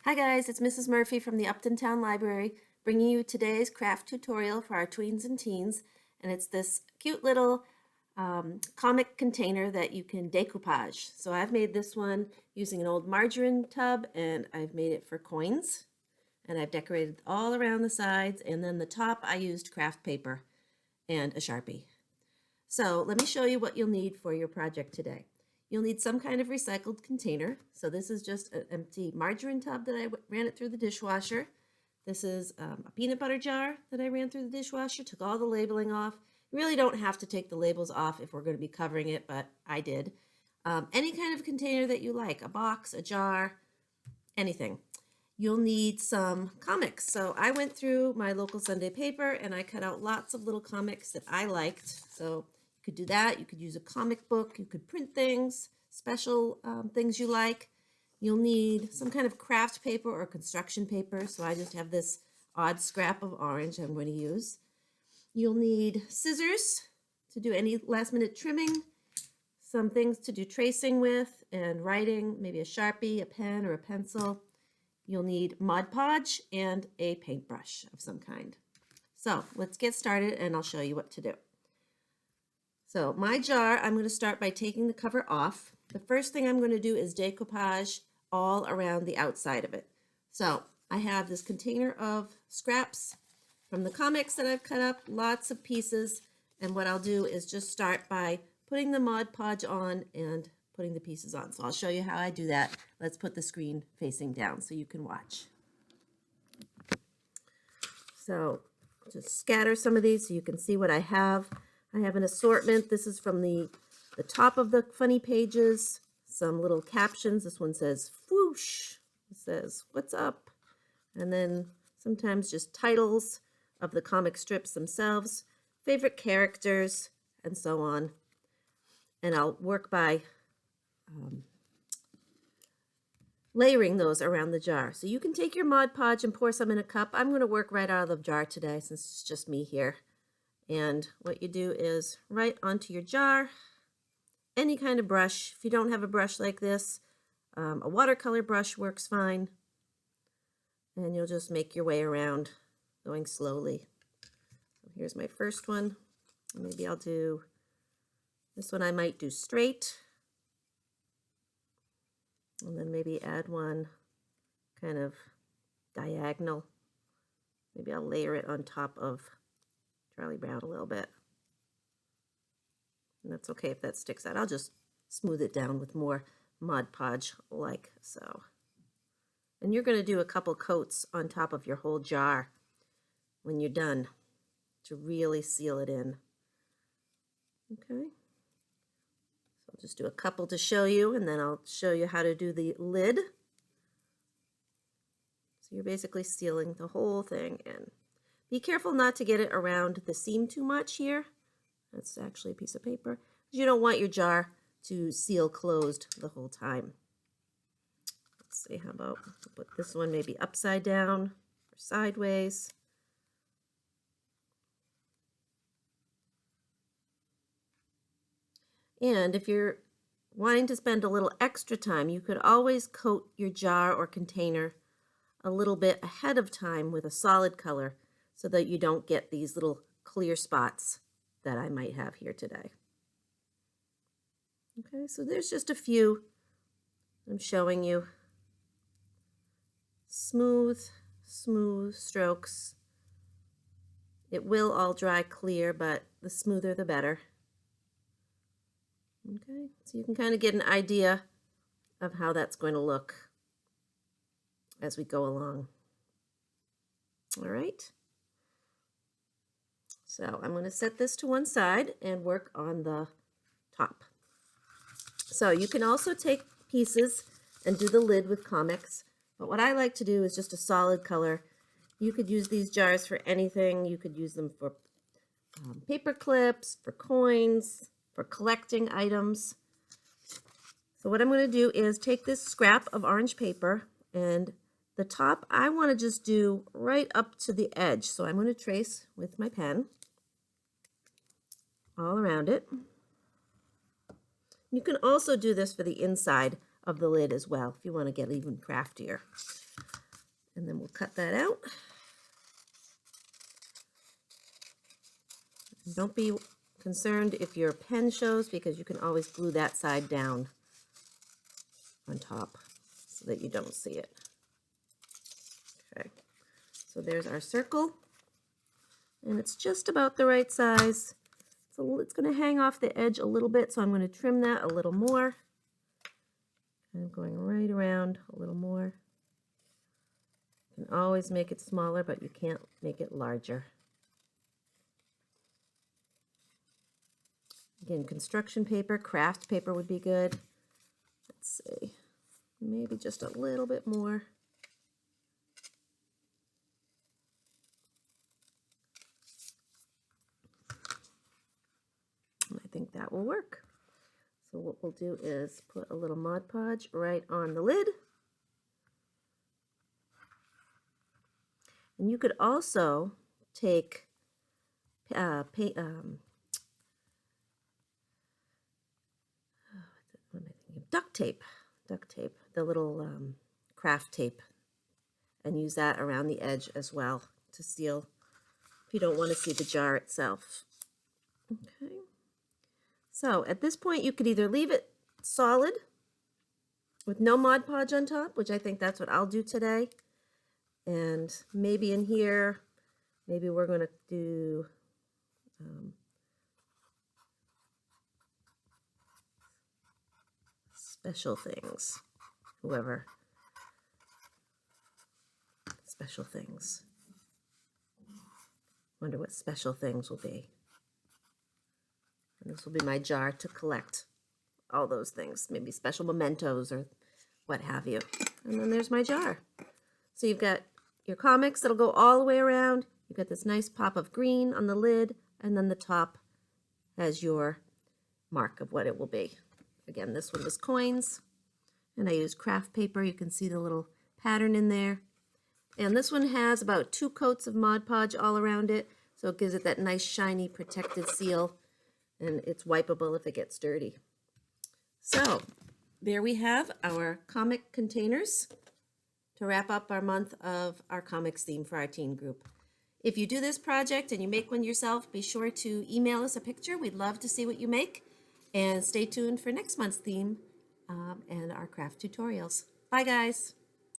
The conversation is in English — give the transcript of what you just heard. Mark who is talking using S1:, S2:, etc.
S1: Hi guys, it's Mrs. Murphy from the Upton Town Library bringing you today's craft tutorial for our tweens and teens, and it's this cute little comic container that you can decoupage. So I've made this one using an old margarine tub, and I've made it for coins, and I've decorated all around the sides, and then the top I used craft paper and a Sharpie. So let me show you what you'll need for your project today. You'll need some kind of recycled container. So this is just an empty margarine tub that I ran it through the dishwasher. This is a peanut butter jar that I ran through the dishwasher, took all the labeling off. You really don't have to take the labels off if we're going to be covering it, but I did. Any kind of container that you like, a box, a jar, anything. You'll need some comics. So I went through my local Sunday paper and I cut out lots of little comics that I liked. So you could do that. You could use a comic book. You could print things, special things you like. You'll need some kind of craft paper or construction paper. So I just have this odd scrap of orange I'm going to use. You'll need scissors to do any last minute trimming, some things to do tracing with and writing, maybe a Sharpie, a pen, or a pencil. You'll need Mod Podge and a paintbrush of some kind. So let's get started and I'll show you what to do. So my jar, I'm going to start by taking the cover off. The first thing I'm going to do is decoupage all around the outside of it. So I have this container of scraps from the comics that I've cut up, lots of pieces, and what I'll do is just start by putting the Mod Podge on and putting the pieces on. So I'll show you how I do that. Let's put the screen facing down so you can watch. So just scatter some of these so you can see what I have. I have an assortment. This is from the top of the funny pages, some little captions. This one says, "Whoosh." It says, "What's up?" And then sometimes just titles of the comic strips themselves, favorite characters, and so on. And I'll work by layering those around the jar. So you can take your Mod Podge and pour some in a cup. I'm going to work right out of the jar today since it's just me here. And what you do is right onto your jar, any kind of brush. If you don't have a brush like this, a watercolor brush works fine. And you'll just make your way around going slowly. So here's my first one. Maybe I'll do this one. I might do straight. And then maybe add one kind of diagonal. Maybe I'll layer it on top of Charlie Brown a little bit. And that's okay if that sticks out. I'll just smooth it down with more Mod Podge like so. And you're going to do a couple coats on top of your whole jar when you're done to really seal it in. Okay. So I'll just do a couple to show you, and then I'll show you how to do the lid. So you're basically sealing the whole thing in. Be careful not to get it around the seam too much here. That's actually a piece of paper. You don't want your jar to seal closed the whole time. Let's see, how about put this one maybe upside down or sideways. And if you're wanting to spend a little extra time, you could always coat your jar or container a little bit ahead of time with a solid color so that you don't get these little clear spots that I might have here today. Okay, so there's just a few I'm showing you. Smooth strokes. It will all dry clear, but the smoother the better. Okay, so you can kind of get an idea of how that's going to look as we go along. All right. So I'm going to set this to one side and work on the top. So you can also take pieces and do the lid with comics, but what I like to do is just a solid color. You could use these jars for anything. You could use them for paper clips, for coins, for collecting items. So what I'm going to do is take this scrap of orange paper, and the top I want to just do right up to the edge. So I'm going to trace with my pen all around it. You can also do this for the inside of the lid as well if you want to get even craftier. And then we'll cut that out. Don't be concerned if your pen shows, because you can always glue that side down on top so that you don't see it. Okay, so there's our circle, and it's just about the right size. So it's going to hang off the edge a little bit, so I'm going to trim that a little more. I'm going right around a little more. You can always make it smaller, but you can't make it larger. Again, construction paper, craft paper would be good. Let's see, maybe just a little bit more. And I think that will work. So what we'll do is put a little Mod Podge right on the lid. And you could also take duct tape, the little craft tape, and use that around the edge as well to seal if you don't want to see the jar itself. Okay. So at this point, you could either leave it solid with no Mod Podge on top, which I think that's what I'll do today. And maybe in here, maybe we're going to do special things. Whoever. Special things. Wonder what special things will be. And this will be my jar to collect all those things, maybe special mementos or what have you. And then there's my jar. So you've got your comics that'll go all the way around. You've got this nice pop of green on the lid, and then the top has your mark of what it will be. Again, this one was coins, and I used craft paper. You can see the little pattern in there. And this one has about 2 coats of Mod Podge all around it, so it gives it that nice shiny protected seal, and it's wipeable if it gets dirty. So there we have our comic containers to wrap up our month of our comics theme for our teen group. If you do this project and you make one yourself, be sure to email us a picture. We'd love to see what you make. And stay tuned for next month's theme and our craft tutorials. Bye, guys.